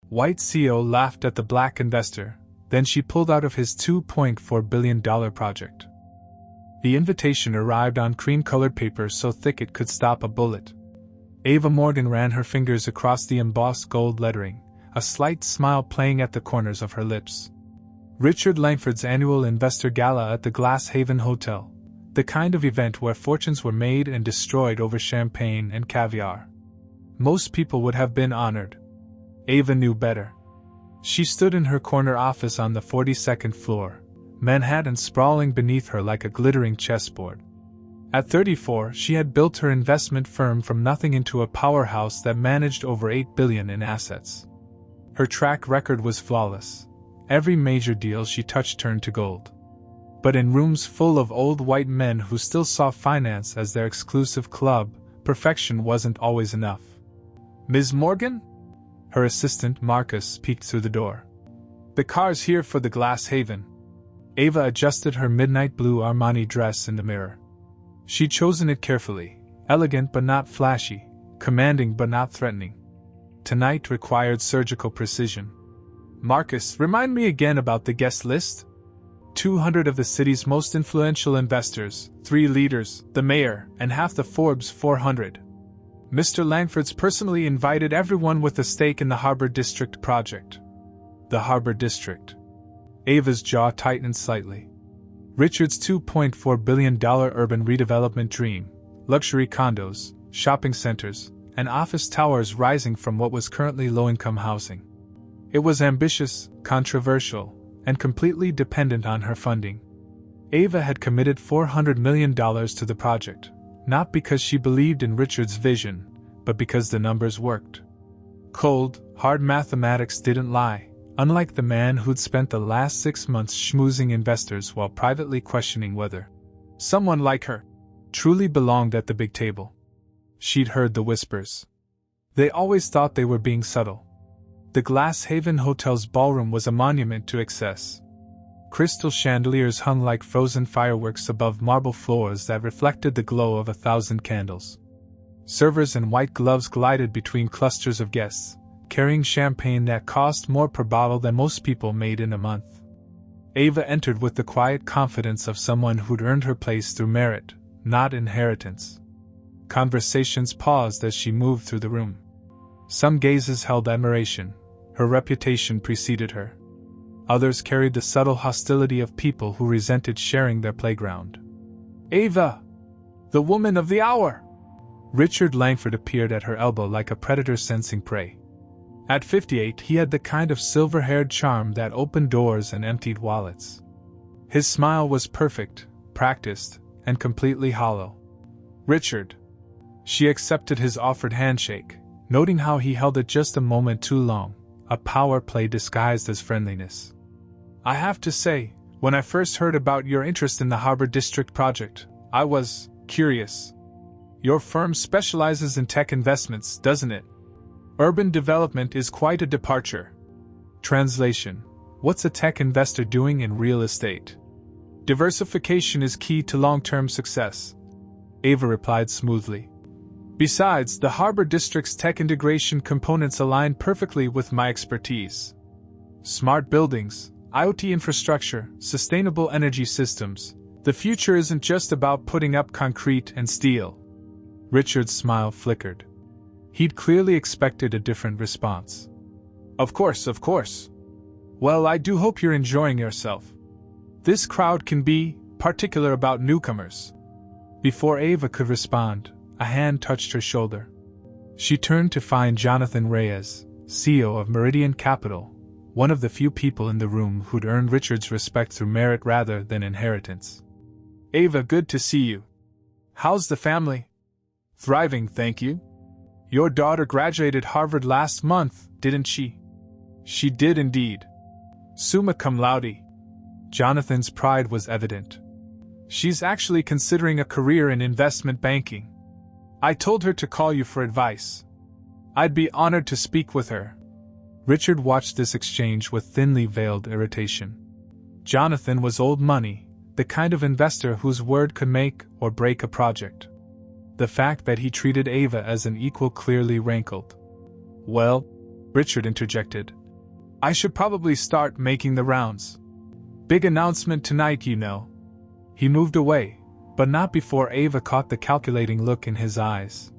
White CEO laughed at the black investor, then she pulled out of his $2.4 billion project. The invitation arrived on cream-colored paper so thick it could stop a bullet. Ava Morgan ran her fingers across the embossed gold lettering, a slight smile playing at the corners of her lips. Richard Langford's annual investor gala at the Glass Haven Hotel, the kind of event where fortunes were made and destroyed over champagne and caviar. Most people would have been honored. Ava knew better. She stood in her corner office on the 42nd floor, Manhattan sprawling beneath her like a glittering chessboard. At 34, she had built her investment firm from nothing into a powerhouse that managed over $8 billion in assets. Her track record was flawless. Every major deal she touched turned to gold. But in rooms full of old white men who still saw finance as their exclusive club, perfection wasn't always enough. "Ms. Morgan?" Her assistant, Marcus, peeked through the door. "The car's here for the Glass Haven." Ava adjusted her midnight blue Armani dress in the mirror. She'd chosen it carefully, elegant but not flashy, commanding but not threatening. Tonight required surgical precision. "Marcus, remind me again about the guest list?" 200 of the city's most influential investors, 3 leaders, the mayor, and half the Forbes 400. Mr. Langford's personally invited everyone with a stake in the Harbor District project. The Harbor District. Ava's jaw tightened slightly. Richard's $2.4 billion urban redevelopment dream, luxury condos, shopping centers, and office towers rising from what was currently low-income housing. It was ambitious, controversial, and completely dependent on her funding. Ava had committed $400 million to the project, not because she believed in Richard's vision, but because the numbers worked. Cold, hard mathematics didn't lie, unlike the man who'd spent the last 6 months schmoozing investors while privately questioning whether someone like her truly belonged at the big table. She'd heard the whispers. They always thought they were being subtle. The Glass Haven Hotel's ballroom was a monument to excess. Crystal chandeliers hung like frozen fireworks above marble floors that reflected the glow of 1,000 candles. Servers in white gloves glided between clusters of guests, carrying champagne that cost more per bottle than most people made in a month. Ava entered with the quiet confidence of someone who'd earned her place through merit, not inheritance. Conversations paused as she moved through the room. Some gazes held admiration. Her reputation preceded her. Others carried the subtle hostility of people who resented sharing their playground. "Ava! The woman of the hour!" Richard Langford appeared at her elbow like a predator sensing prey. At 58, he had the kind of silver-haired charm that opened doors and emptied wallets. His smile was perfect, practiced, and completely hollow. "Richard." She accepted his offered handshake, noting how he held it just a moment too long, a power play disguised as friendliness. "I have to say, when I first heard about your interest in the Harbor District project, I was curious. Your firm specializes in tech investments, doesn't it? Urban development is quite a departure." Translation: What's a tech investor doing in real estate? "Diversification is key to long-term success," Ava replied smoothly. "Besides, the Harbor District's tech integration components align perfectly with my expertise. Smart buildings, IoT infrastructure, sustainable energy systems. The future isn't just about putting up concrete and steel." Richard's smile flickered. He'd clearly expected a different response. Of course. Well, I do hope you're enjoying yourself. This crowd can be particular about newcomers." Before Ava could respond, a hand touched her shoulder. She turned to find Jonathan Reyes, CEO of Meridian Capital, one of the few people in the room who'd earned Richard's respect through merit rather than inheritance. "Ava, good to see you. How's the family?" "Thriving, thank you. Your daughter graduated Harvard last month, didn't she?" "She did indeed. Summa cum laude." Jonathan's pride was evident. "She's actually considering a career in investment banking. I told her to call you for advice. I'd be honored to speak with her." Richard watched this exchange with thinly veiled irritation. Jonathan was old money, the kind of investor whose word could make or break a project. The fact that he treated Ava as an equal clearly rankled. "Well, Richard interjected. I should probably start making the rounds. Big announcement tonight, you know. He moved away, but not before Ava caught the calculating look in his eyes.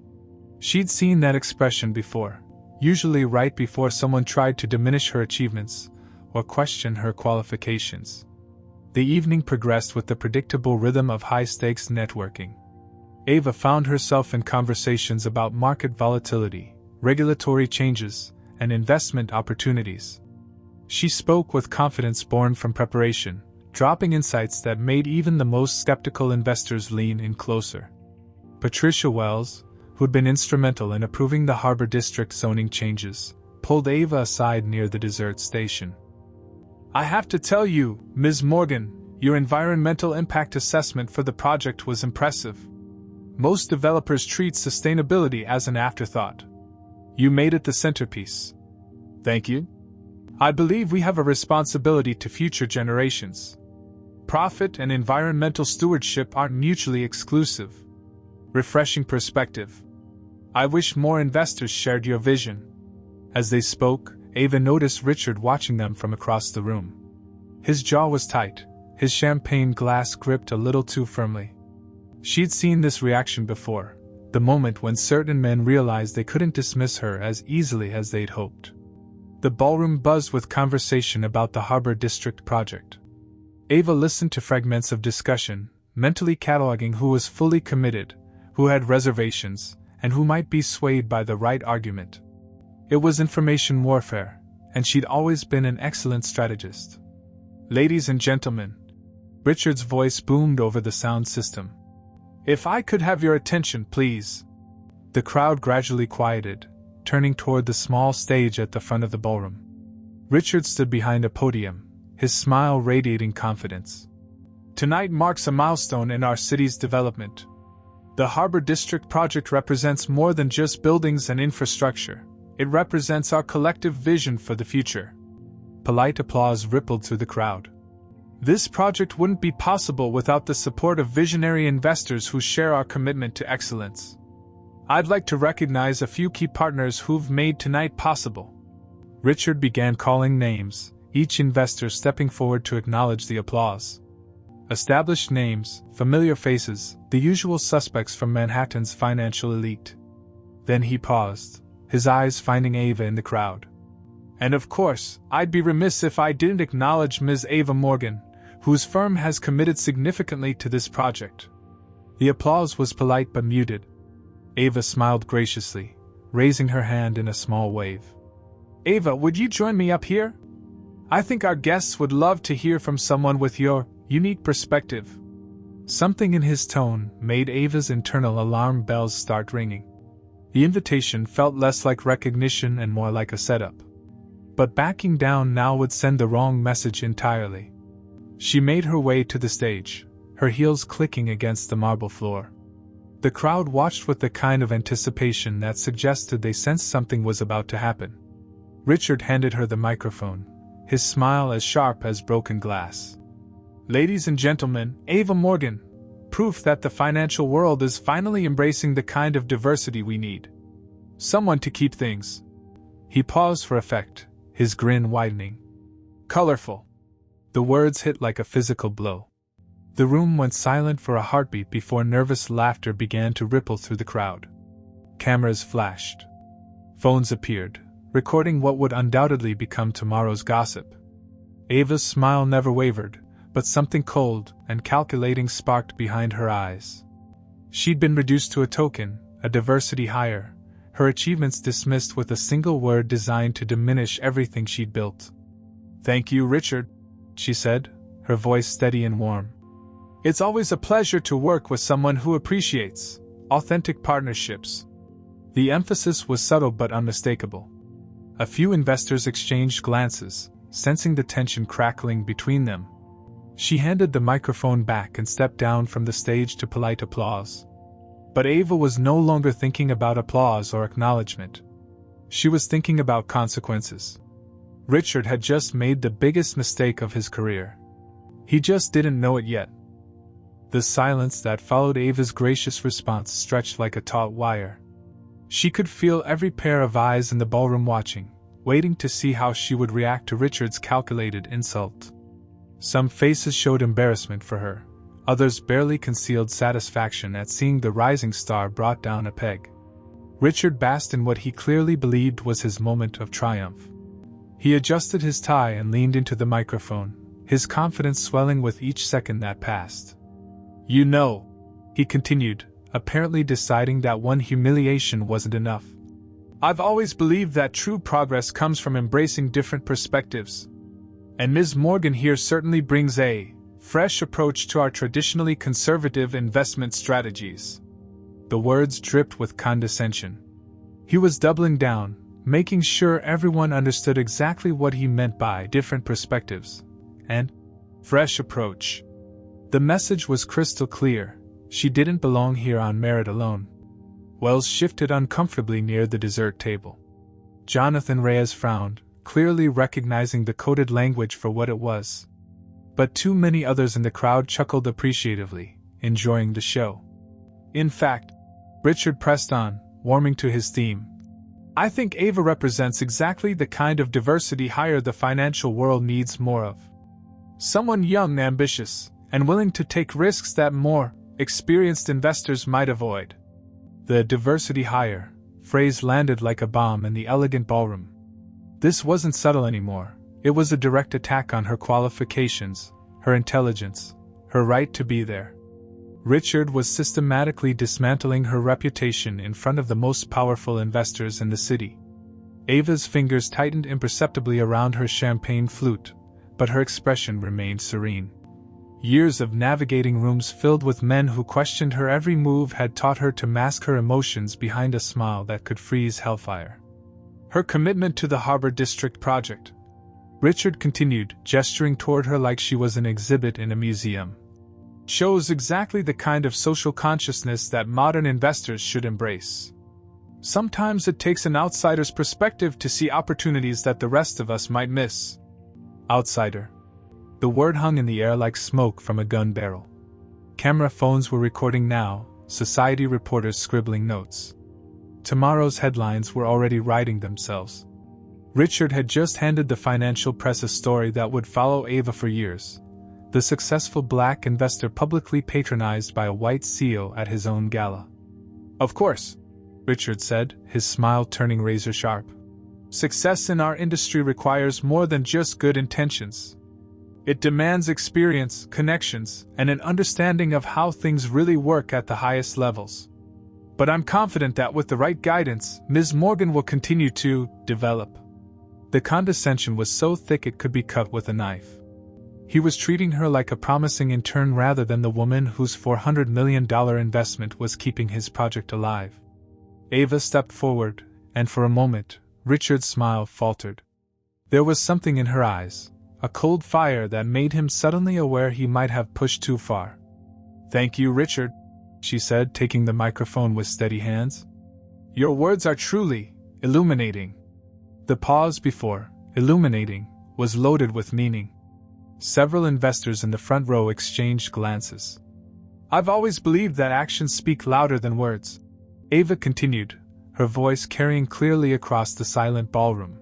She'd seen that expression before, usually right before someone tried to diminish her achievements or question her qualifications. The evening progressed with the predictable rhythm of high-stakes networking. Ava found herself in conversations about market volatility, regulatory changes, and investment opportunities. She spoke with confidence born from preparation, dropping insights that made even the most skeptical investors lean in closer. Patricia Wells, who'd been instrumental in approving the Harbor District zoning changes, pulled Ava aside near the dessert station. I have to tell you, Ms. Morgan, your environmental impact assessment for the project was impressive. Most developers treat sustainability as an afterthought. You made it the centerpiece. Thank you. I believe we have a responsibility to future generations. Profit and environmental stewardship aren't mutually exclusive. Refreshing perspective. I wish more investors shared your vision. As they spoke, Ava noticed Richard watching them from across the room. His jaw was tight, his champagne glass gripped a little too firmly. She'd seen this reaction before, the moment when certain men realized they couldn't dismiss her as easily as they'd hoped. The ballroom buzzed with conversation about the Harbor District project. Ava listened to fragments of discussion, mentally cataloging who was fully committed, who had reservations, and who might be swayed by the right argument. It was information warfare, and she'd always been an excellent strategist. Ladies and gentlemen, Richard's voice boomed over the sound system. If I could have your attention, please. The crowd gradually quieted, turning toward the small stage at the front of the ballroom. Richard stood behind a podium, his smile radiating confidence. Tonight marks a milestone in our city's development. The Harbor District project represents more than just buildings and infrastructure. It represents our collective vision for the future. Polite applause rippled through the crowd. This project wouldn't be possible without the support of visionary investors who share our commitment to excellence. I'd like to recognize a few key partners who've made tonight possible. Richard began calling names, each investor stepping forward to acknowledge the applause. Established names, familiar faces, the usual suspects from Manhattan's financial elite. Then he paused, his eyes finding Ava in the crowd. And of course, I'd be remiss if I didn't acknowledge Ms. Ava Morgan, whose firm has committed significantly to this project. The applause was polite but muted. Ava smiled graciously, raising her hand in a small wave. Ava, would you join me up here? I think our guests would love to hear from someone with your unique perspective. Something in his tone made Ava's internal alarm bells start ringing. The invitation felt less like recognition and more like a setup. But backing down now would send the wrong message entirely. She made her way to the stage, her heels clicking against the marble floor. The crowd watched with the kind of anticipation that suggested they sensed something was about to happen. Richard handed her the microphone, his smile as sharp as broken glass. Ladies and gentlemen, Ava Morgan, proof that the financial world is finally embracing the kind of diversity we need. Someone to keep things. He paused for effect, his grin widening. Colorful. The words hit like a physical blow. The room went silent for a heartbeat before nervous laughter began to ripple through the crowd. Cameras flashed. Phones appeared, recording what would undoubtedly become tomorrow's gossip. Ava's smile never wavered, but something cold and calculating sparked behind her eyes. She'd been reduced to a token, a diversity hire, her achievements dismissed with a single word designed to diminish everything she'd built. Thank you, Richard, she said, her voice steady and warm. It's always a pleasure to work with someone who appreciates authentic partnerships. The emphasis was subtle but unmistakable. A few investors exchanged glances, sensing the tension crackling between them. She handed the microphone back and stepped down from the stage to polite applause. But Ava was no longer thinking about applause or acknowledgement. She was thinking about consequences. Richard had just made the biggest mistake of his career. He just didn't know it yet. The silence that followed Ava's gracious response stretched like a taut wire. She could feel every pair of eyes in the ballroom watching, waiting to see how she would react to Richard's calculated insult. Some faces showed embarrassment for her, others barely concealed satisfaction at seeing the rising star brought down a peg. Richard basked in what he clearly believed was his moment of triumph. He adjusted his tie and leaned into the microphone, his confidence swelling with each second that passed. "You know," he continued, apparently deciding that one humiliation wasn't enough, "I've always believed that true progress comes from embracing different perspectives. And Ms. Morgan here certainly brings a fresh approach to our traditionally conservative investment strategies." The words dripped with condescension. He was doubling down, making sure everyone understood exactly what he meant by different perspectives and fresh approach. The message was crystal clear: she didn't belong here on merit alone. Wells shifted uncomfortably near the dessert table. Jonathan Reyes frowned, clearly recognizing the coded language for what it was. But too many others in the crowd chuckled appreciatively, enjoying the show. In fact, Richard pressed on, warming to his theme, "I think Ava represents exactly the kind of diversity hire the financial world needs more of. Someone young, ambitious, and willing to take risks that more experienced investors might avoid." The diversity hire phrase landed like a bomb in the elegant ballroom. This wasn't subtle anymore. It was a direct attack on her qualifications, her intelligence, her right to be there. Richard was systematically dismantling her reputation in front of the most powerful investors in the city. Ava's fingers tightened imperceptibly around her champagne flute, but her expression remained serene. Years of navigating rooms filled with men who questioned her every move had taught her to mask her emotions behind a smile that could freeze hellfire. Her commitment to the Harbor District project, Richard continued, gesturing toward her like she was an exhibit in a museum, shows exactly the kind of social consciousness that modern investors should embrace. Sometimes it takes an outsider's perspective to see opportunities that the rest of us might miss. Outsider. The word hung in the air like smoke from a gun barrel. Camera phones were recording now, society reporters scribbling notes. Tomorrow's headlines were already writing themselves. Richard had just handed the financial press a story that would follow Ava for years. The successful black investor publicly patronized by a white CEO at his own gala. "Of course," Richard said, his smile turning razor sharp. "Success in our industry requires more than just good intentions. It demands experience, connections, and an understanding of how things really work at the highest levels. But I'm confident that with the right guidance, Ms. Morgan will continue to develop." The condescension was so thick it could be cut with a knife. He was treating her like a promising intern rather than the woman whose $400 million investment was keeping his project alive. Ava stepped forward, and for a moment, Richard's smile faltered. There was something in her eyes, a cold fire that made him suddenly aware he might have pushed too far. "Thank you, Richard," she said, taking the microphone with steady hands. "Your words are truly illuminating." The pause before illuminating was loaded with meaning. Several investors in the front row exchanged glances. "I've always believed that actions speak louder than words," Ava continued, her voice carrying clearly across the silent ballroom.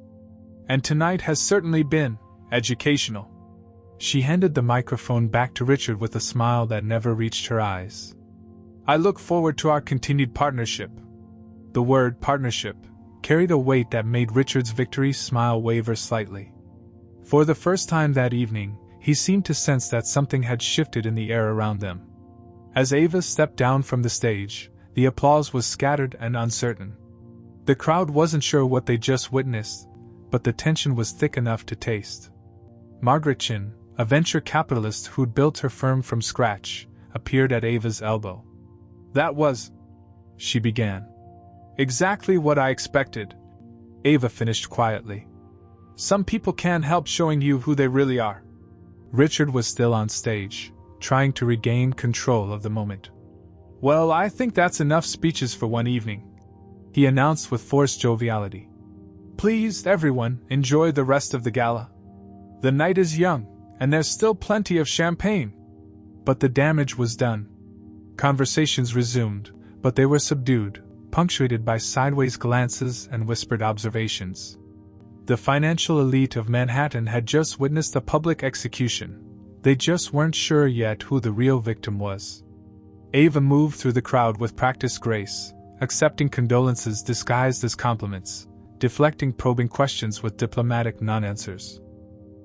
"And tonight has certainly been educational." She handed the microphone back to Richard with a smile that never reached her eyes. "I look forward to our continued partnership." The word partnership carried a weight that made Richard's victory smile waver slightly. For the first time that evening, he seemed to sense that something had shifted in the air around them. As Ava stepped down from the stage, the applause was scattered and uncertain. The crowd wasn't sure what they just witnessed, but the tension was thick enough to taste. Margaret Chin, a venture capitalist who'd built her firm from scratch, appeared at Ava's elbow. "That was," she began, "exactly what I expected," Ava finished quietly. "Some people can't help showing you who they really are." Richard was still on stage, trying to regain control of the moment. "Well, I think that's enough speeches for one evening," he announced with forced joviality. "Please, everyone, enjoy the rest of the gala. The night is young, and there's still plenty of champagne." But the damage was done. Conversations resumed, but they were subdued, punctuated by sideways glances and whispered observations. The financial elite of Manhattan had just witnessed a public execution. They just weren't sure yet who the real victim was. Ava moved through the crowd with practiced grace, accepting condolences disguised as compliments, deflecting probing questions with diplomatic non-answers.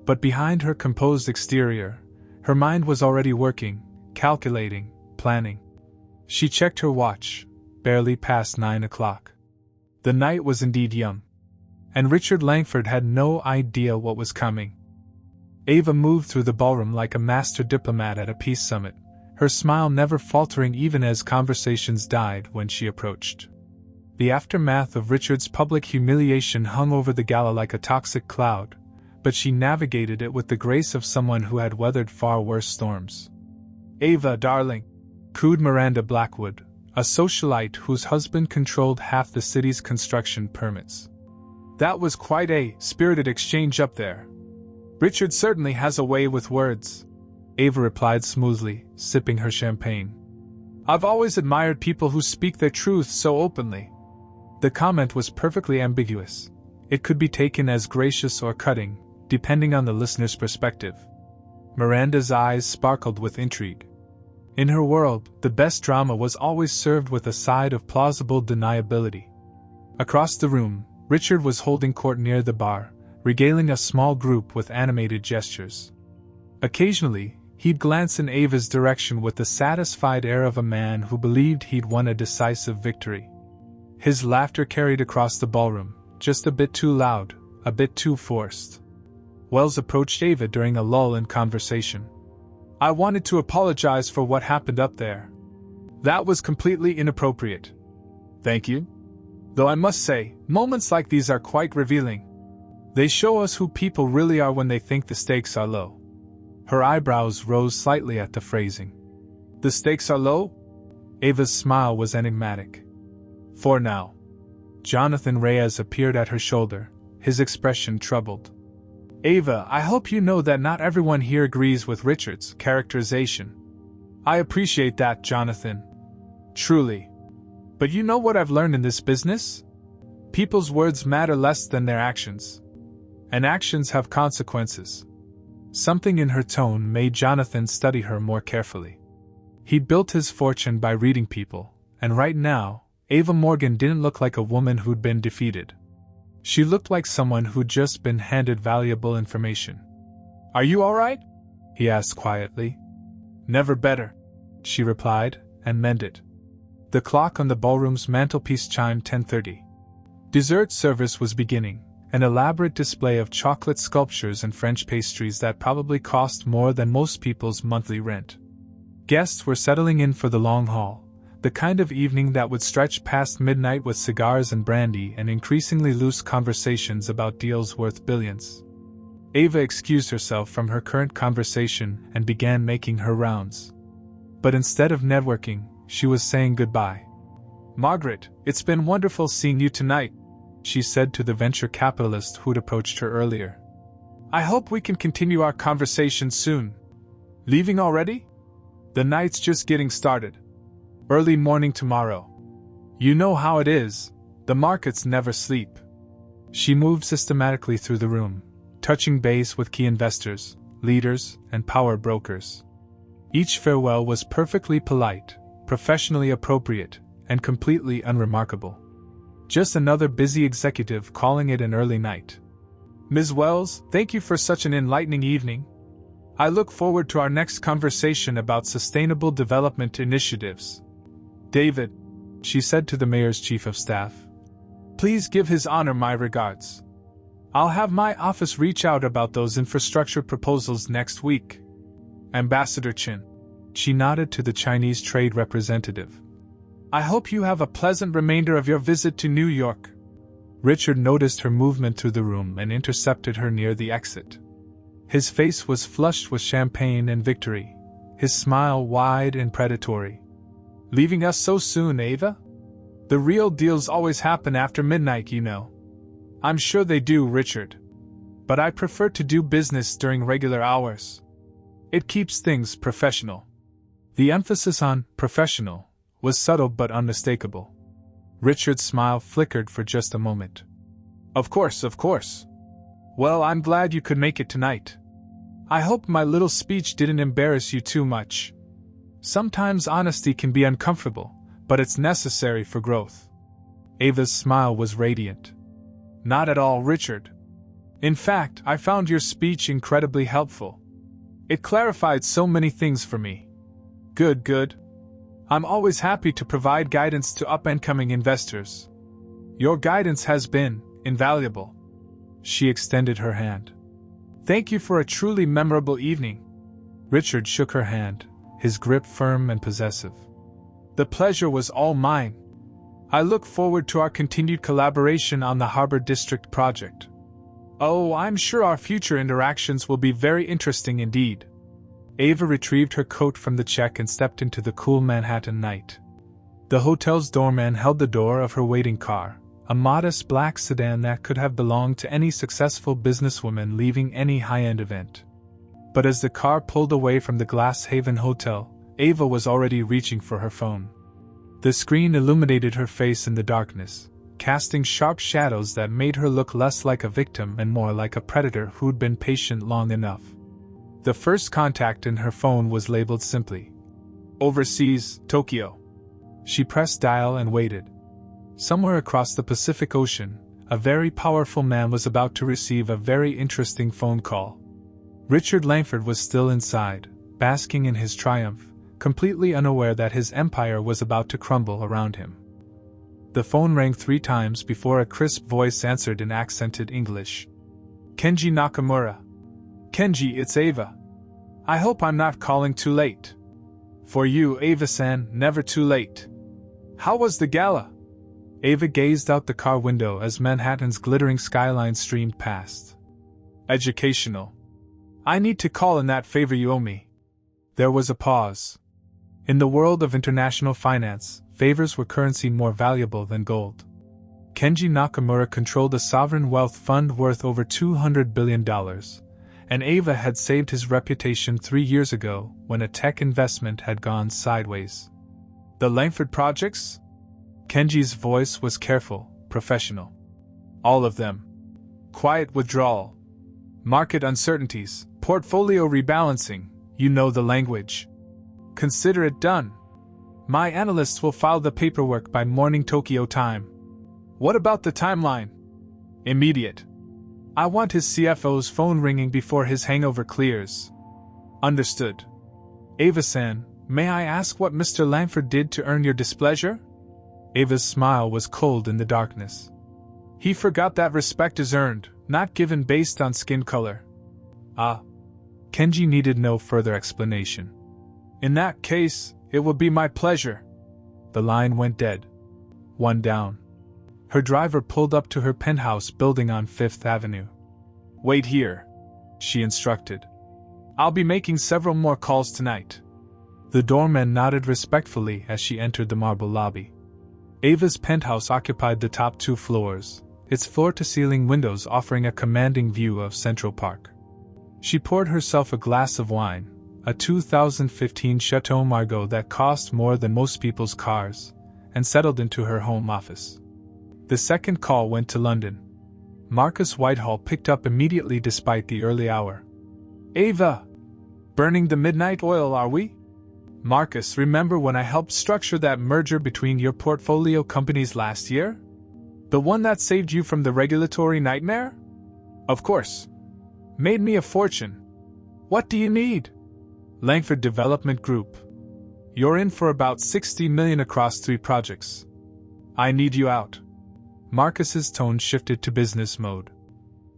But behind her composed exterior, her mind was already working, calculating, planning. She checked her watch, barely past 9 o'clock. The night was indeed young. And Richard Langford had no idea what was coming. Ava moved through the ballroom like a master diplomat at a peace summit, her smile never faltering even as conversations died when she approached. The aftermath of Richard's public humiliation hung over the gala like a toxic cloud, but she navigated it with the grace of someone who had weathered far worse storms. "Ava, darling," cooed Miranda Blackwood, a socialite whose husband controlled half the city's construction permits. "That was quite a spirited exchange up there." "Richard certainly has a way with words," Ava replied smoothly, sipping her champagne. "I've always admired people who speak their truth so openly." The comment was perfectly ambiguous. It could be taken as gracious or cutting, depending on the listener's perspective. Miranda's eyes sparkled with intrigue. In her world, the best drama was always served with a side of plausible deniability. Across the room, Richard was holding court near the bar, regaling a small group with animated gestures. Occasionally, he'd glance in Ava's direction with the satisfied air of a man who believed he'd won a decisive victory. His laughter carried across the ballroom, just a bit too loud, a bit too forced. Wells approached Ava during a lull in conversation. "I wanted to apologize for what happened up there. That was completely inappropriate." "Thank you. Though I must say, moments like these are quite revealing. They show us who people really are when they think the stakes are low." Her eyebrows rose slightly at the phrasing. "The stakes are low?" Ava's smile was enigmatic. "For now." Jonathan Reyes appeared at her shoulder, his expression troubled. "Ava, I hope you know that not everyone here agrees with Richard's characterization." "I appreciate that, Jonathan. Truly. But you know what I've learned in this business? People's words matter less than their actions. And actions have consequences." Something in her tone made Jonathan study her more carefully. He'd built his fortune by reading people, and right now, Ava Morgan didn't look like a woman who'd been defeated. She looked like someone who'd just been handed valuable information. "Are you all right?" he asked quietly. "Never better," she replied, and meant it. The clock on the ballroom's mantelpiece chimed 10:30. Dessert service was beginning, an elaborate display of chocolate sculptures and French pastries that probably cost more than most people's monthly rent. Guests were settling in for the long haul, the kind of evening that would stretch past midnight with cigars and brandy and increasingly loose conversations about deals worth billions. Ava excused herself from her current conversation and began making her rounds. But instead of networking, she was saying goodbye. "Margaret, it's been wonderful seeing you tonight," she said to the venture capitalist who'd approached her earlier. "I hope we can continue our conversation soon." "Leaving already?" "The night's just getting started. Early morning tomorrow. You know how it is, the markets never sleep." She moved systematically through the room, touching base with key investors, leaders, and power brokers. Each farewell was perfectly polite, professionally appropriate, and completely unremarkable. Just another busy executive calling it an early night. "Ms. Wells, thank you for such an enlightening evening. I look forward to our next conversation about sustainable development initiatives. David," she said to the mayor's chief of staff, "please give His Honor my regards. I'll have my office reach out about those infrastructure proposals next week. Ambassador Chin." She nodded to the Chinese trade representative. "I hope you have a pleasant remainder of your visit to New York." Richard noticed her movement through the room and intercepted her near the exit. His face was flushed with champagne and victory, his smile wide and predatory. "Leaving us so soon, Ava? The real deals always happen after midnight, you know." "I'm sure they do, Richard. But I prefer to do business during regular hours. It keeps things professional." The emphasis on professional was subtle but unmistakable. Richard's smile flickered for just a moment. Of course. Well, I'm glad you could make it tonight. I hope my little speech didn't embarrass you too much. Sometimes honesty can be uncomfortable, but it's necessary for growth. Ava's smile was radiant. Not at all, Richard. In fact, I found your speech incredibly helpful. It clarified so many things for me. Good. I'm always happy to provide guidance to up-and-coming investors. Your guidance has been invaluable. She extended her hand. Thank you for a truly memorable evening. Richard shook her hand, his grip firm and possessive. The pleasure was all mine. I look forward to our continued collaboration on the Harbor District project. Oh, I'm sure our future interactions will be very interesting indeed. Ava retrieved her coat from the check and stepped into the cool Manhattan night. The hotel's doorman held the door of her waiting car, a modest black sedan that could have belonged to any successful businesswoman leaving any high-end event. But as the car pulled away from the Glass Haven Hotel, Ava was already reaching for her phone. The screen illuminated her face in the darkness, casting sharp shadows that made her look less like a victim and more like a predator who'd been patient long enough. The first contact in her phone was labeled simply, Overseas, Tokyo. She pressed dial and waited. Somewhere across the Pacific Ocean, a very powerful man was about to receive a very interesting phone call. Richard Langford was still inside, basking in his triumph, completely unaware that his empire was about to crumble around him. The phone rang 3 times before a crisp voice answered in accented English. Kenji Nakamura. Kenji, it's Ava. I hope I'm not calling too late. For you, Ava-san, never too late. How was the gala? Ava gazed out the car window as Manhattan's glittering skyline streamed past. Educational. I need to call in that favor you owe me. There was a pause. In the world of international finance, favors were currency more valuable than gold. Kenji Nakamura controlled a sovereign wealth fund worth over $200 billion, and Ava had saved his reputation 3 years ago when a tech investment had gone sideways. The Langford projects? Kenji's voice was careful, professional. All of them. Quiet withdrawal. Market uncertainties, portfolio rebalancing, you know the language. Consider it done. My analysts will file the paperwork by morning Tokyo time. What about the timeline? Immediate. I want his CFO's phone ringing before his hangover clears. Understood. Ava-san, may I ask what Mr. Langford did to earn your displeasure? Ava's smile was cold in the darkness. He forgot that respect is earned, not given based on skin color. Ah. Kenji needed no further explanation. In that case, it will be my pleasure. The line went dead. One down. Her driver pulled up to her penthouse building on 5th Avenue. Wait here, she instructed. I'll be making several more calls tonight. The doorman nodded respectfully as she entered the marble lobby. Ava's penthouse occupied the top 2 floors, its floor-to-ceiling windows offering a commanding view of Central Park. She poured herself a glass of wine, a 2015 Chateau Margaux that cost more than most people's cars, and settled into her home office. The second call went to London. Marcus Whitehall picked up immediately despite the early hour. Ava! Burning the midnight oil, are we? Marcus, remember when I helped structure that merger between your portfolio companies last year? The one that saved you from the regulatory nightmare? Of course. Made me a fortune. What do you need? Langford Development Group. You're in for about $60 million across 3 projects. I need you out. Marcus's tone shifted to business mode.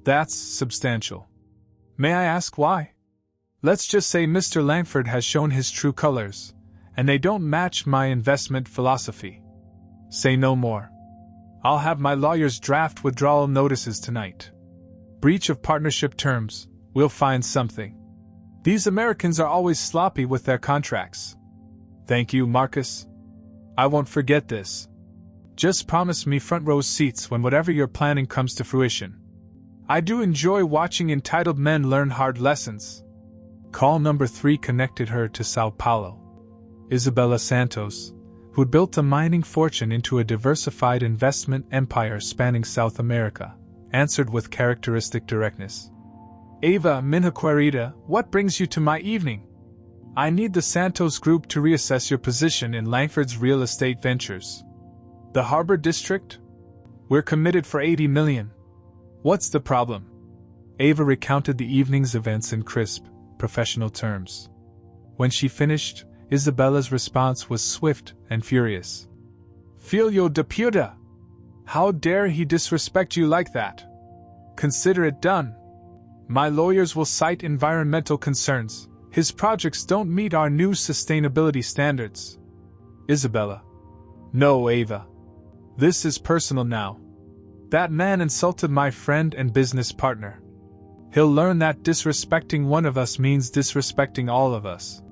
That's substantial. May I ask why? Let's just say Mr. Langford has shown his true colors, and they don't match my investment philosophy. Say no more. I'll have my lawyers draft withdrawal notices tonight. Breach of partnership terms, we'll find something. These Americans are always sloppy with their contracts. Thank you, Marcus. I won't forget this. Just promise me front row seats when whatever you're planning comes to fruition. I do enjoy watching entitled men learn hard lessons. Call number 3 connected her to Sao Paulo. Isabella Santos, who'd built a mining fortune into a diversified investment empire spanning South America, answered with characteristic directness. Ava, minha querida, what brings you to my evening? I need the Santos Group to reassess your position in Langford's real estate ventures. The Harbor District? We're committed for 80 million. What's the problem? Ava recounted the evening's events in crisp, professional terms. When she finished, Isabella's response was swift and furious. Filho de puta! How dare he disrespect you like that? Consider it done. My lawyers will cite environmental concerns. His projects don't meet our new sustainability standards. Isabella. No, Ava. This is personal now. That man insulted my friend and business partner. He'll learn that disrespecting one of us means disrespecting all of us.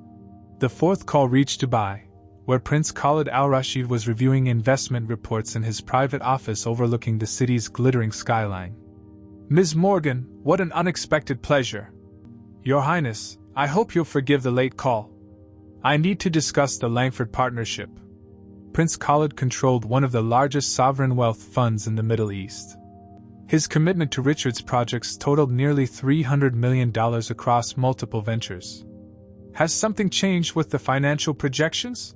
The fourth call reached Dubai, where Prince Khalid Al Rashid was reviewing investment reports in his private office overlooking the city's glittering skyline. Ms. Morgan, what an unexpected pleasure. Your Highness, I hope you'll forgive the late call. I need to discuss the Langford partnership. Prince Khalid controlled one of the largest sovereign wealth funds in the Middle East. His commitment to Richard's projects totaled nearly $300 million across multiple ventures. Has something changed with the financial projections?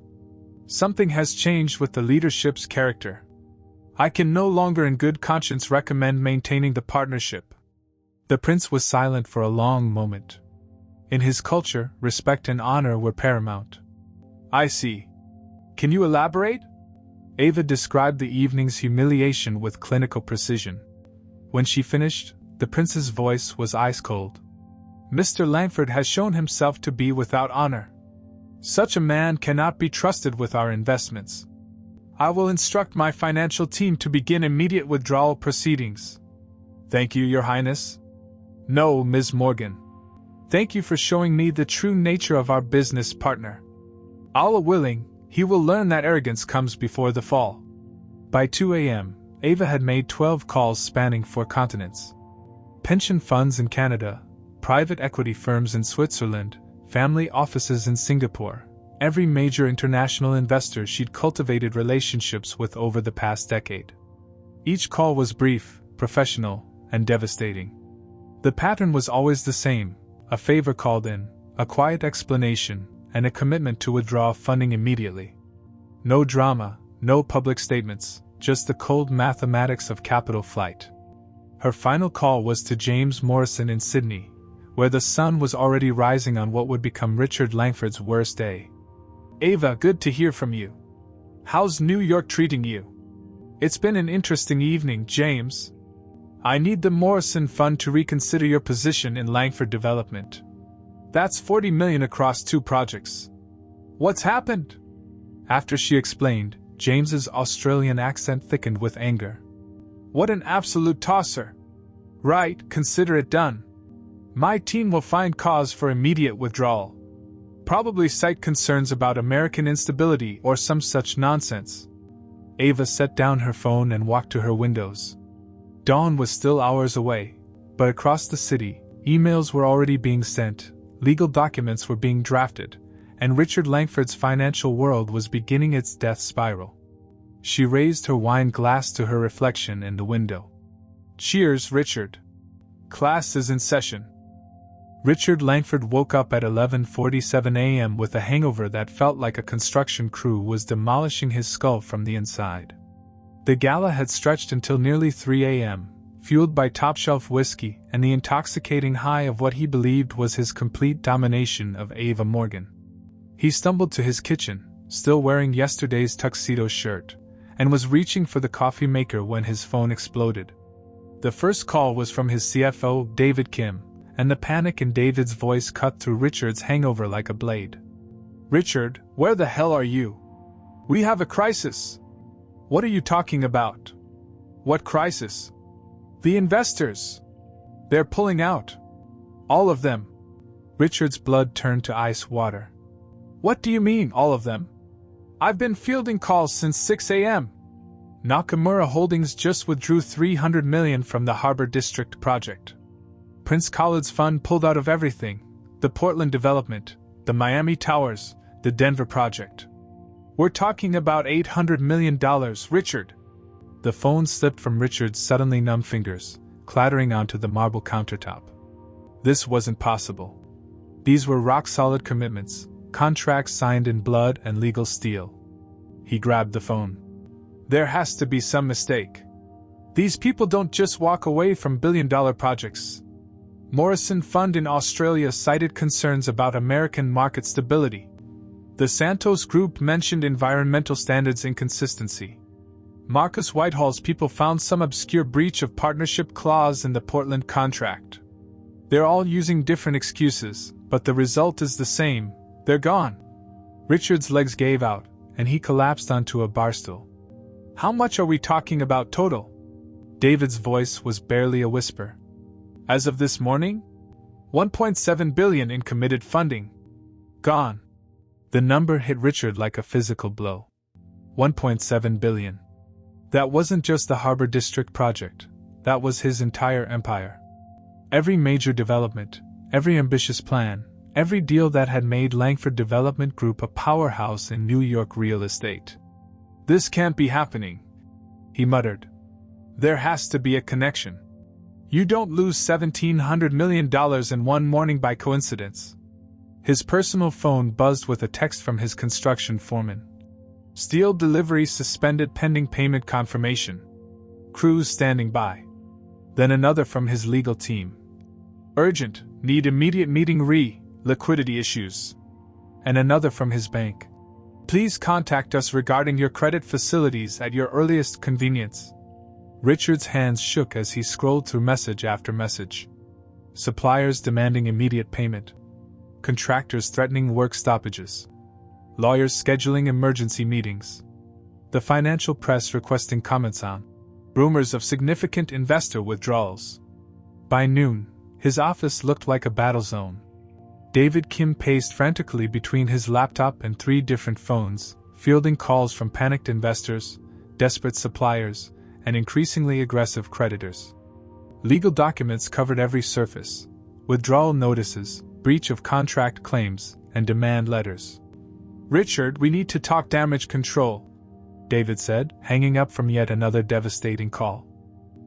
Something has changed with the leadership's character. I can no longer in good conscience recommend maintaining the partnership. The prince was silent for a long moment. In his culture, respect and honor were paramount. I see. Can you elaborate? Ava described the evening's humiliation with clinical precision. When she finished, the prince's voice was ice-cold. Mr. Langford has shown himself to be without honor. Such a man cannot be trusted with our investments. I will instruct my financial team to begin immediate withdrawal proceedings. Thank you, Your Highness. No, Ms. Morgan. Thank you for showing me the true nature of our business partner. Allah willing, he will learn that arrogance comes before the fall. By 2 a.m., Ava had made 12 calls spanning 4 continents. Pension funds in Canada, private equity firms in Switzerland, family offices in Singapore, every major international investor she'd cultivated relationships with over the past decade. Each call was brief, professional, and devastating. The pattern was always the same: a favor called in, a quiet explanation, and a commitment to withdraw funding immediately. No drama, no public statements, just the cold mathematics of capital flight. Her final call was to James Morrison in Sydney, where the sun was already rising on what would become Richard Langford's worst day. Ava, good to hear from you. How's New York treating you? It's been an interesting evening, James. I need the Morrison Fund to reconsider your position in Langford Development. That's $40 million across 2 projects. What's happened? After she explained, James's Australian accent thickened with anger. What an absolute tosser. Right, consider it done. My team will find cause for immediate withdrawal. Probably cite concerns about American instability or some such nonsense. Ava set down her phone and walked to her windows. Dawn was still hours away, but across the city, emails were already being sent, legal documents were being drafted, and Richard Langford's financial world was beginning its death spiral. She raised her wine glass to her reflection in the window. Cheers, Richard. Class is in session. Richard Langford woke up at 11:47 a.m. with a hangover that felt like a construction crew was demolishing his skull from the inside. The gala had stretched until nearly 3 a.m., fueled by top-shelf whiskey and the intoxicating high of what he believed was his complete domination of Ava Morgan. He stumbled to his kitchen, still wearing yesterday's tuxedo shirt, and was reaching for the coffee maker when his phone exploded. The first call was from his CFO, David Kim, and the panic in David's voice cut through Richard's hangover like a blade. Richard, where the hell are you? We have a crisis. What are you talking about? What crisis? The investors. They're pulling out. All of them. Richard's blood turned to ice water. What do you mean, all of them? I've been fielding calls since 6 a.m. Nakamura Holdings just withdrew $300 million from the Harbor District project. Prince Khalid's fund pulled out of everything: the Portland development, the Miami Towers, the Denver project. We're talking about $800 million, Richard. The phone slipped from Richard's suddenly numb fingers, clattering onto the marble countertop. This wasn't possible. These were rock-solid commitments, contracts signed in blood and legal steel. He grabbed the phone. There has to be some mistake. These people don't just walk away from billion-dollar projects. Morrison Fund in Australia cited concerns about American market stability. The Santos Group mentioned environmental standards inconsistency. Marcus Whitehall's people found some obscure breach of partnership clause in the Portland contract. They're all using different excuses, but the result is the same: they're gone. Richard's legs gave out, and he collapsed onto a bar stool. How much are we talking about total? David's voice was barely a whisper. As of this morning? $1.7 billion in committed funding. Gone. The number hit Richard like a physical blow. $1.7 billion. That wasn't just the Harbor District project, that was his entire empire. Every major development, every ambitious plan, every deal that had made Langford Development Group a powerhouse in New York real estate. This can't be happening, he muttered. There has to be a connection. You don't lose $1,700 million in one morning by coincidence. His personal phone buzzed with a text from his construction foreman. Steel delivery suspended pending payment confirmation. Crews standing by. Then another from his legal team. Urgent, need immediate meeting liquidity issues. And another from his bank. Please contact us regarding your credit facilities at your earliest convenience. Richard's hands shook as he scrolled through message after message. Suppliers demanding immediate payment. Contractors threatening work stoppages. Lawyers scheduling emergency meetings. The financial press requesting comments on rumors of significant investor withdrawals. By noon, his office looked like a battle zone. David Kim paced frantically between his laptop and 3 different phones, fielding calls from panicked investors, desperate suppliers, and increasingly aggressive creditors. Legal documents covered every surface: withdrawal notices, breach of contract claims, and demand letters. Richard, we need to talk damage control, David said, hanging up from yet another devastating call.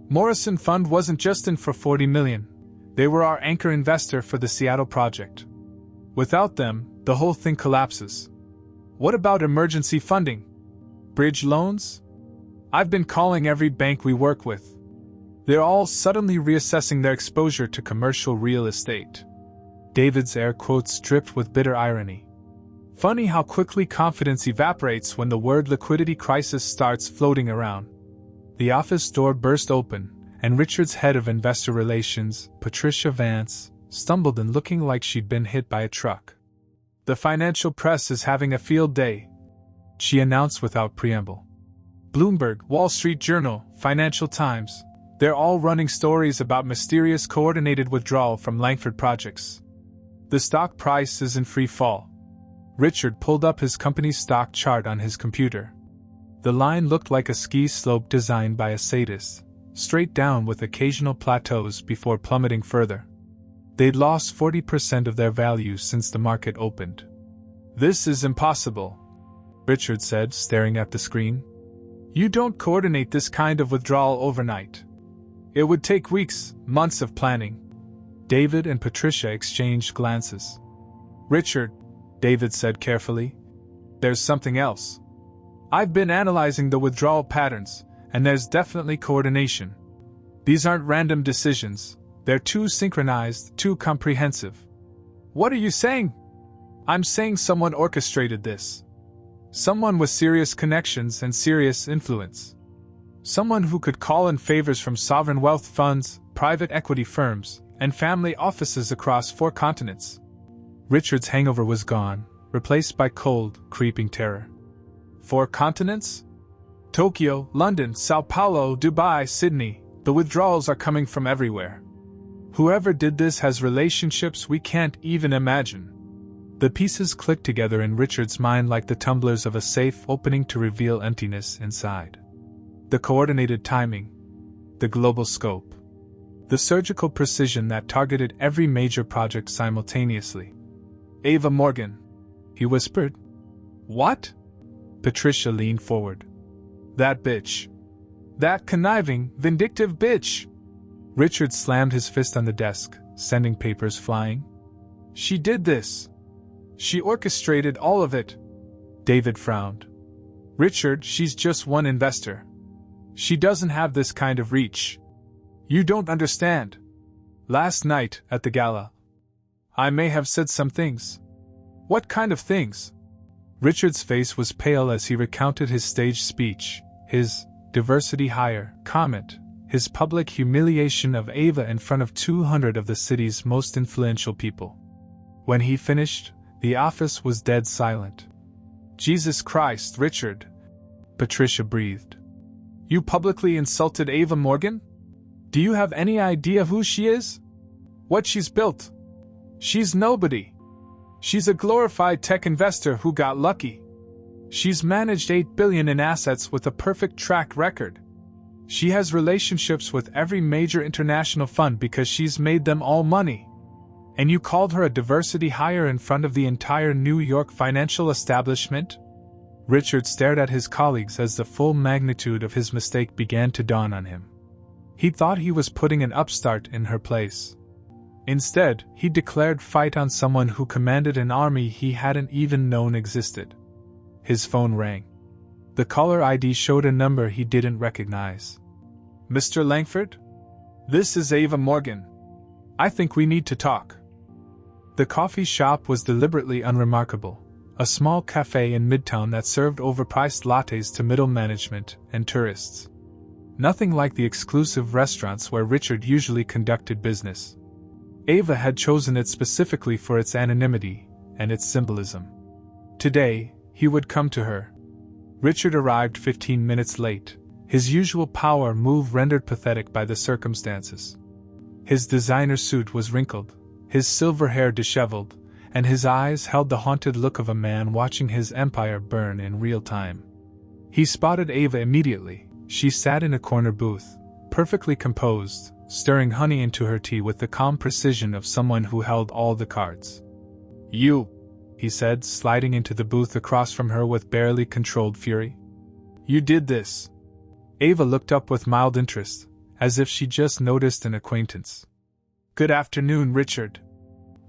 Morrison Fund wasn't just in for $40 million. They were our anchor investor for the Seattle project. Without them, the whole thing collapses. What about emergency funding? Bridge loans? I've been calling every bank we work with. They're all suddenly reassessing their exposure to commercial real estate. David's air quotes dripped with bitter irony. Funny how quickly confidence evaporates when the word liquidity crisis starts floating around. The office door burst open, and Richard's head of investor relations, Patricia Vance, stumbled in looking like she'd been hit by a truck. The financial press is having a field day, she announced without preamble. Bloomberg, Wall Street Journal, Financial Times, they're all running stories about mysterious coordinated withdrawal from Langford projects. The stock price is in free fall. Richard pulled up his company's stock chart on his computer. The line looked like a ski slope designed by a sadist, straight down with occasional plateaus before plummeting further. They'd lost 40% of their value since the market opened. This is impossible, Richard said, staring at the screen. You don't coordinate this kind of withdrawal overnight. It would take weeks, months of planning. David and Patricia exchanged glances. Richard, David said carefully, there's something else. I've been analyzing the withdrawal patterns, and there's definitely coordination. These aren't random decisions, they're too synchronized, too comprehensive. What are you saying? I'm saying someone orchestrated this. Someone with serious connections and serious influence. Someone who could call in favors from sovereign wealth funds, private equity firms, and family offices across 4 continents. Richard's hangover was gone, replaced by cold, creeping terror. 4 continents? Tokyo, London, Sao Paulo, Dubai, Sydney. The withdrawals are coming from everywhere. Whoever did this has relationships we can't even imagine. The pieces clicked together in Richard's mind like the tumblers of a safe opening to reveal emptiness inside. The coordinated timing. The global scope. The surgical precision that targeted every major project simultaneously. Ava Morgan, he whispered. What? Patricia leaned forward. That bitch. That conniving, vindictive bitch. Richard slammed his fist on the desk, sending papers flying. She did this. She orchestrated all of it. David frowned. Richard, she's just one investor. She doesn't have this kind of reach. You don't understand. Last night, at the gala, I may have said some things. What kind of things? Richard's face was pale as he recounted his stage speech, his diversity hire comment, his public humiliation of Ava in front of 200 of the city's most influential people. When he finished, the office was dead silent. Jesus Christ, Richard, Patricia breathed. You publicly insulted Ava Morgan? Do you have any idea who she is? What she's built? She's nobody. She's a glorified tech investor who got lucky. She's managed $8 billion in assets with a perfect track record. She has relationships with every major international fund because she's made them all money. And you called her a diversity hire in front of the entire New York financial establishment? Richard stared at his colleagues as the full magnitude of his mistake began to dawn on him. He thought he was putting an upstart in her place. Instead, he declared fight on someone who commanded an army he hadn't even known existed. His phone rang. The caller ID showed a number he didn't recognize. Mr. Langford? This is Ava Morgan. I think we need to talk. The coffee shop was deliberately unremarkable, a small cafe in Midtown that served overpriced lattes to middle management and tourists. Nothing like the exclusive restaurants where Richard usually conducted business. Ava had chosen it specifically for its anonymity and its symbolism. Today, he would come to her. Richard arrived 15 minutes late, his usual power move rendered pathetic by the circumstances. His designer suit was wrinkled, his silver hair disheveled, and his eyes held the haunted look of a man watching his empire burn in real time. He spotted Ava immediately. She sat in a corner booth, perfectly composed, stirring honey into her tea with the calm precision of someone who held all the cards. You, he said, sliding into the booth across from her with barely controlled fury. You did this. Ava looked up with mild interest, as if she just noticed an acquaintance. Good afternoon, Richard.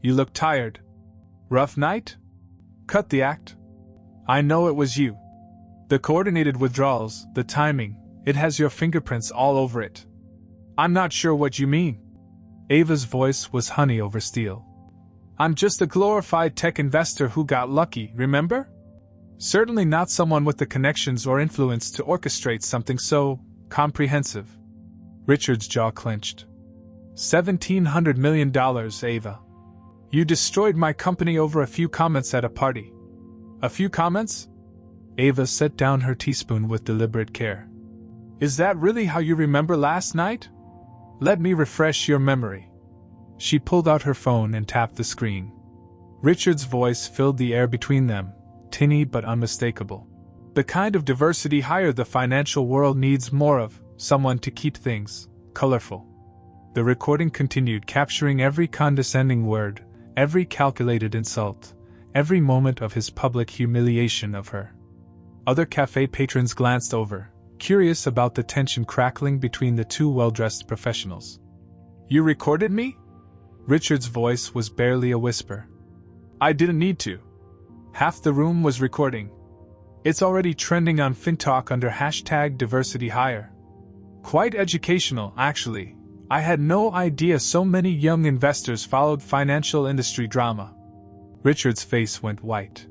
You look tired. Rough night? Cut the act. I know it was you. The coordinated withdrawals, the timing, it has your fingerprints all over it. I'm not sure what you mean. Ava's voice was honey over steel. I'm just a glorified tech investor who got lucky, remember? Certainly not someone with the connections or influence to orchestrate something so comprehensive. Richard's jaw clenched. $1,700 million, Ava. You destroyed my company over a few comments at a party. A few comments? Ava set down her teaspoon with deliberate care. Is that really how you remember last night? Let me refresh your memory. She pulled out her phone and tapped the screen. Richard's voice filled the air between them, tinny but unmistakable. The kind of diversity hire the financial world needs more of, someone to keep things colorful. The recording continued, capturing every condescending word, every calculated insult, every moment of his public humiliation of her. Other cafe patrons glanced over, curious about the tension crackling between the two well-dressed professionals. You recorded me? Richard's voice was barely a whisper. I didn't need to. Half the room was recording. It's already trending on FinTalk under #DiversityHire. Quite educational, actually. I had no idea so many young investors followed financial industry drama. Richard's face went white.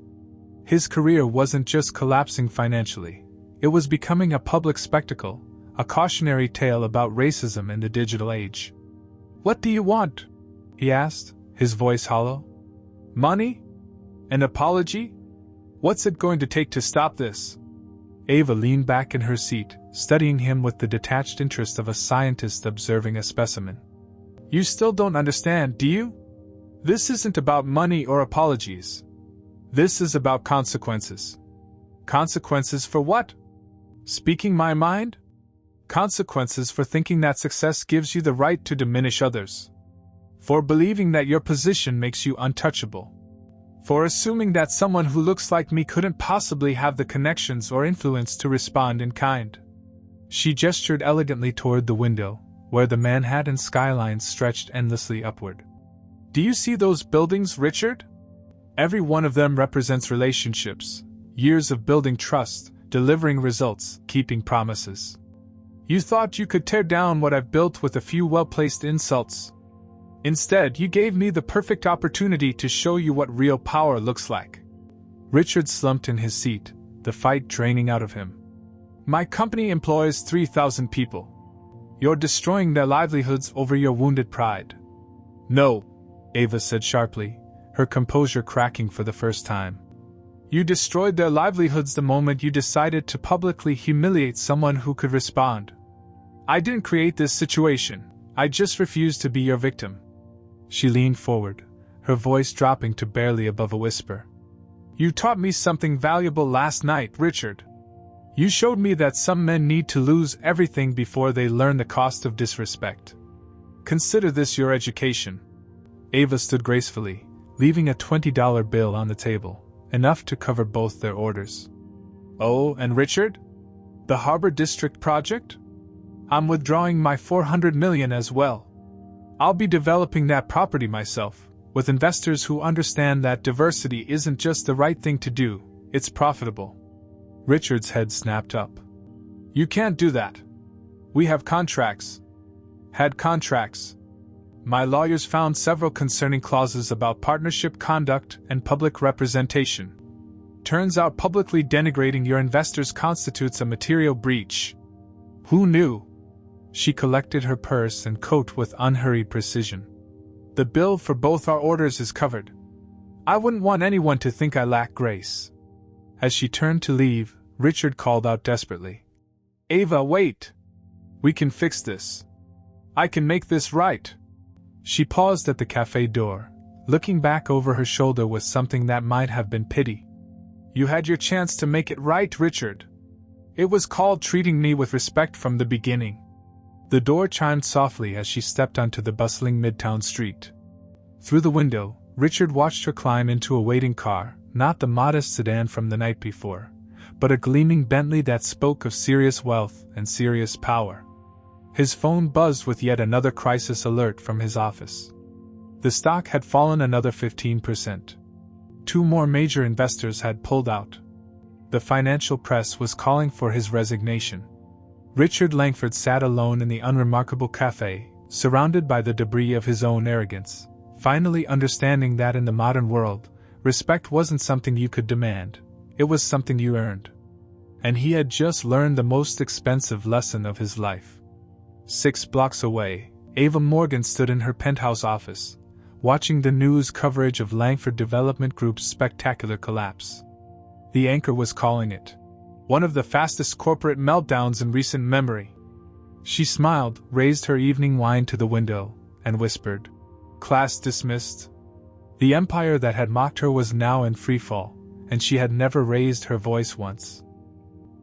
His career wasn't just collapsing financially. It was becoming a public spectacle, a cautionary tale about racism in the digital age. What do you want? He asked, his voice hollow. Money? An apology? What's it going to take to stop this? Ava leaned back in her seat, studying him with the detached interest of a scientist observing a specimen. You still don't understand, do you? This isn't about money or apologies. This is about consequences. Consequences for what? Speaking my mind? Consequences for thinking that success gives you the right to diminish others. For believing that your position makes you untouchable. For assuming that someone who looks like me couldn't possibly have the connections or influence to respond in kind. She gestured elegantly toward the window, where the Manhattan skyline stretched endlessly upward. Do you see those buildings, Richard? Every one of them represents relationships, years of building trust, delivering results, keeping promises. You thought you could tear down what I've built with a few well-placed insults. Instead, you gave me the perfect opportunity to show you what real power looks like. Richard slumped in his seat, the fight draining out of him. My company employs 3,000 people. You're destroying their livelihoods over your wounded pride. No, Ava said sharply, her composure cracking for the first time. You destroyed their livelihoods the moment you decided to publicly humiliate someone who could respond. I didn't create this situation, I just refused to be your victim. She leaned forward, her voice dropping to barely above a whisper. You taught me something valuable last night, Richard. You showed me that some men need to lose everything before they learn the cost of disrespect. Consider this your education. Ava stood gracefully, leaving a $20 bill on the table, enough to cover both their orders. Oh, and Richard? The Harbor District project? I'm withdrawing my $400 million as well. I'll be developing that property myself, with investors who understand that diversity isn't just the right thing to do, it's profitable. Richard's head snapped up. You can't do that. We have contracts. Had contracts. My lawyers found several concerning clauses about partnership conduct and public representation. Turns out publicly denigrating your investors constitutes a material breach. Who knew? She collected her purse and coat with unhurried precision. The bill for both our orders is covered. I wouldn't want anyone to think I lack grace. As she turned to leave, Richard called out desperately. Ava, wait! We can fix this. I can make this right. She paused at the cafe door, looking back over her shoulder with something that might have been pity. You had your chance to make it right, Richard. It was called treating me with respect from the beginning. The door chimed softly as she stepped onto the bustling Midtown street. Through the window, Richard watched her climb into a waiting car, not the modest sedan from the night before, but a gleaming Bentley that spoke of serious wealth and serious power. His phone buzzed with yet another crisis alert from his office. The stock had fallen another 15%. 2 more major investors had pulled out. The financial press was calling for his resignation. Richard Langford sat alone in the unremarkable cafe, surrounded by the debris of his own arrogance, finally understanding that in the modern world, respect wasn't something you could demand, it was something you earned. And he had just learned the most expensive lesson of his life. 6 blocks away, Ava Morgan stood in her penthouse office, watching the news coverage of Langford Development Group's spectacular collapse. The anchor was calling it one of the fastest corporate meltdowns in recent memory. She smiled, raised her evening wine to the window, and whispered, Class dismissed. The empire that had mocked her was now in freefall, and she had never raised her voice once.